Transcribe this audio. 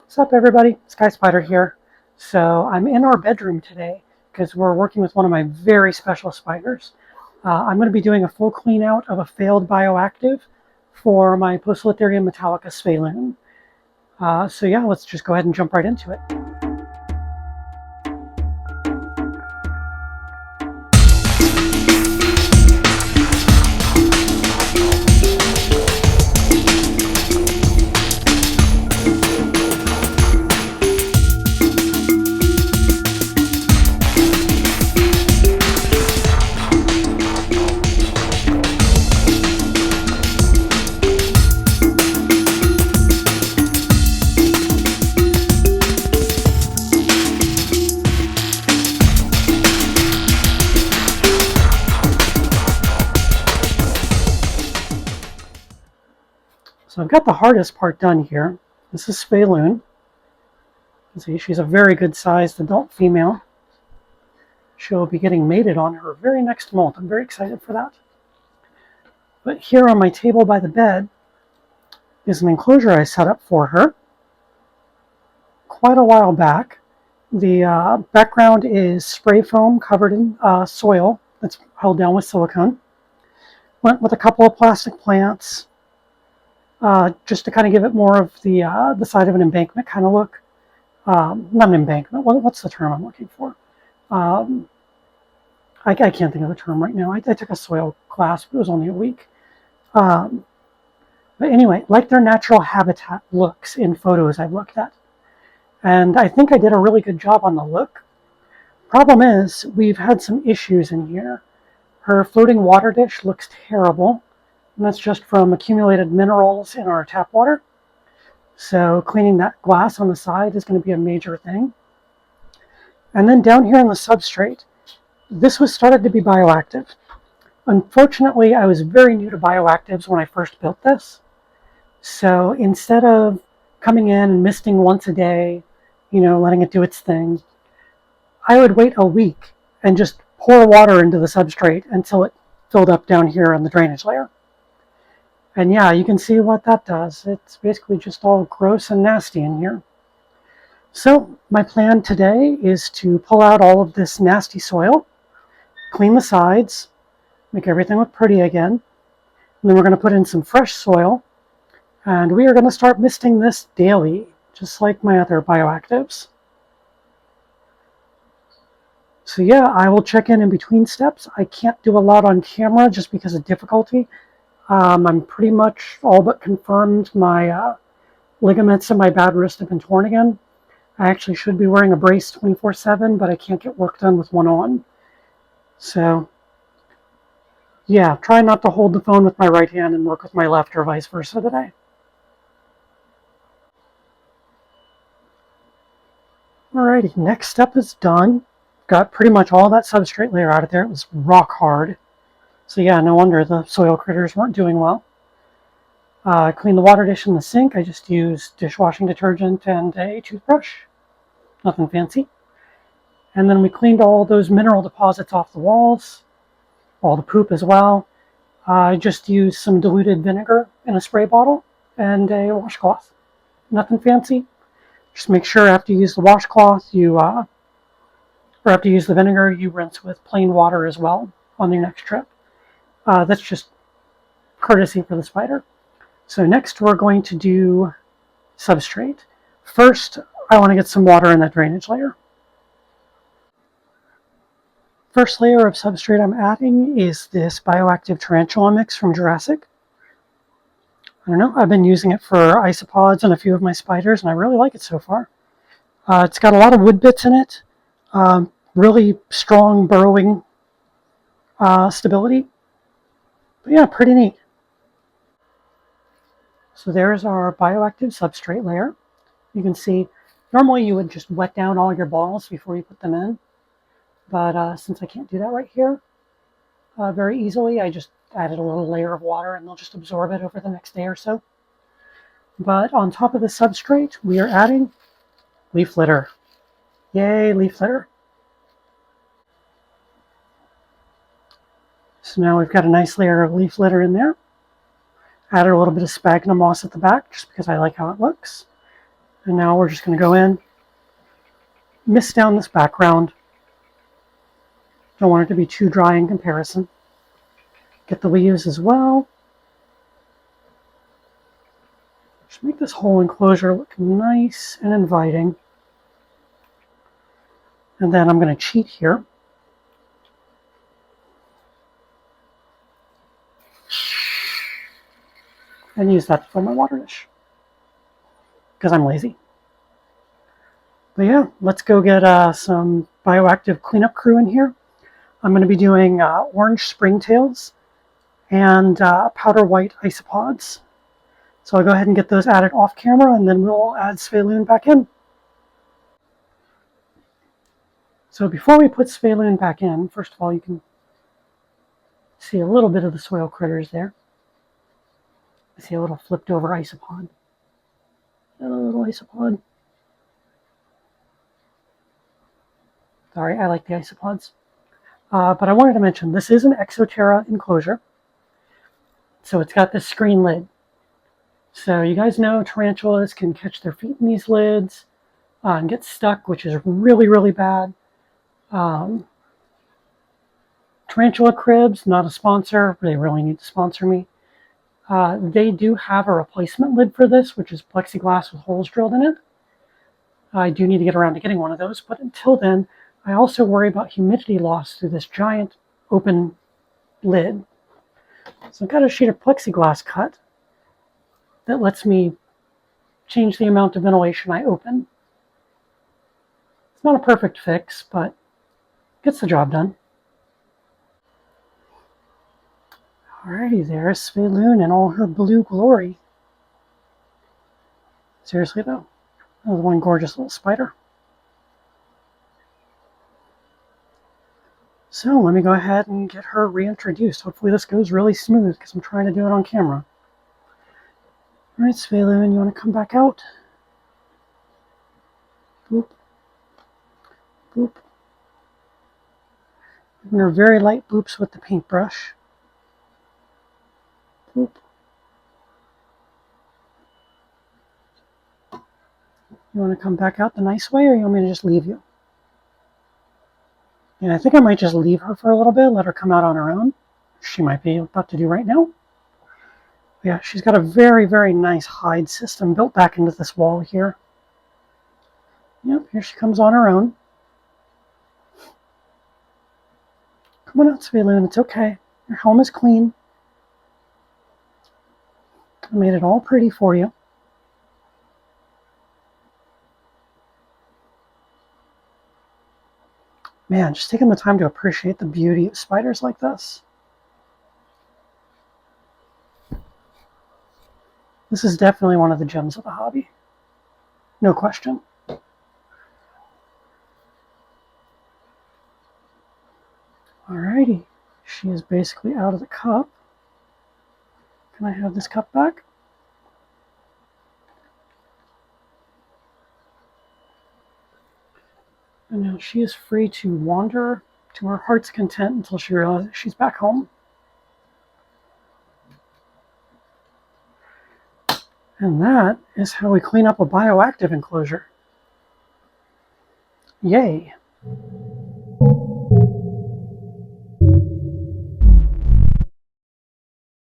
What's up, everybody? Sky Spider here. So I'm in our bedroom today because we're working with one of my very special spiders. I'm going to be doing a full clean out of a failed bioactive for my Poecilotheria metallica Svyelun. So yeah, let's just go ahead and jump right into it. So I've got the hardest part done here. This is Svyelun. You can see she's a very good sized adult female. She'll be getting mated on her very next molt. I'm very excited for that. But here on my table by the bed is an enclosure I set up for her quite a while back. The background is spray foam covered in soil that's held down with silicone. Went with a couple of plastic plants just to kind of give it more of the side of an embankment kind of look. Not an embankment. What's the term I'm looking for? I can't think of the term right now. I took a soil class, but it was only a week. But anyway, like their natural habitat looks in photos I've looked at. And I think I did a really good job on the look. Problem is, we've had some issues in here. Her floating water dish looks terrible, and that's just from accumulated minerals in our tap water. So cleaning that glass on the side is going to be a major thing. And then down here in the substrate, this was started to be bioactive. Unfortunately, I was very new to bioactives when I first built this. So instead of coming in and misting once a day, letting it do its thing, I would wait a week and just pour water into the substrate until it filled up down here on the drainage layer. And yeah, you can see what that does. It's basically just all gross and nasty in here. So my plan today is to pull out all of this nasty soil, clean the sides, make everything look pretty again. And then we're going to put in some fresh soil, and we are going to start misting this daily, just like my other bioactives. So yeah, I will check in between steps. I can't do a lot on camera just because of difficulty. I'm pretty much all but confirmed my ligaments in my bad wrist have been torn again. I actually should be wearing a brace 24/7, but I can't get work done with one on. So yeah, try not to hold the phone with my right hand and work with my left or vice versa today. Alrighty, next step is done. Got pretty much all that substrate layer out of there. It was rock hard. So yeah, no wonder the soil critters weren't doing well. Clean the water dish in the sink. I just used dishwashing detergent and a toothbrush. Nothing fancy. And then we cleaned all those mineral deposits off the walls, all the poop as well. I just used some diluted vinegar in a spray bottle and a washcloth. Nothing fancy. Just make sure after you use the washcloth, or after you use the vinegar, you rinse with plain water as well on your next trip. That's just courtesy for the spider. So next we're going to do substrate. First, I want to get some water in that drainage layer. First layer of substrate I'm adding is this bioactive tarantula mix from Jurassic. I don't know, I've been using it for isopods and a few of my spiders, and I really like it so far. It's got a lot of wood bits in it, really strong burrowing stability. But yeah, pretty neat. So there's our bioactive substrate layer. You can see, normally you would just wet down all your balls before you put them in. But since I can't do that right here very easily, I just added a little layer of water and they'll just absorb it over the next day or so. But on top of the substrate, we are adding leaf litter. Yay, leaf litter. So now we've got a nice layer of leaf litter in there. Added a little bit of sphagnum moss at the back just because I like how it looks. And now we're just going to go in, mist down this background. Don't want it to be too dry in comparison. Get the leaves as well. Just make this whole enclosure look nice and inviting. And then I'm going to cheat here. And use that to fill my water dish. Because I'm lazy. But yeah, let's go get some bioactive cleanup crew in here. I'm going to be doing orange springtails and powder white isopods. So I'll go ahead and get those added off camera, and then we'll add Svyelun back in. So before we put Svyelun back in, first of all, you can see a little bit of the soil critters there. I see a little flipped over isopod. A little isopod. Sorry, I like the isopods. But I wanted to mention, this is an Exoterra enclosure. So it's got this screen lid. So you guys know tarantulas can catch their feet in these lids and get stuck, which is really, really bad. Tarantula cribs, not a sponsor. They really need to sponsor me. They do have a replacement lid for this, which is plexiglass with holes drilled in it. I do need to get around to getting one of those, but until then, I also worry about humidity loss through this giant open lid. So I've got a sheet of plexiglass cut that lets me change the amount of ventilation I open. It's not a perfect fix, but gets the job done. Alrighty, there's Svyelun in all her blue glory. Seriously though, that was one gorgeous little spider. So let me go ahead and get her reintroduced. Hopefully this goes really smooth because I'm trying to do it on camera. Alright, Svyelun, you want to come back out? Boop. Boop. Giving her very light boops with the paintbrush. Boop. You want to come back out the nice way, or you want me to just leave you? Yeah, I think I might just leave her for a little bit, let her come out on her own. She might be about to do right now. Yeah, she's got a very, very nice hide system built back into this wall here. Yep, here she comes on her own. Come on out, Svyelun, it's okay. Your home is clean. I made it all pretty for you. Man, just taking the time to appreciate the beauty of spiders like this. This is definitely one of the gems of the hobby. No question. Alrighty, she is basically out of the cup. Can I have this cup back? And now she is free to wander to her heart's content until she realizes she's back home. And that is how we clean up a bioactive enclosure. Yay.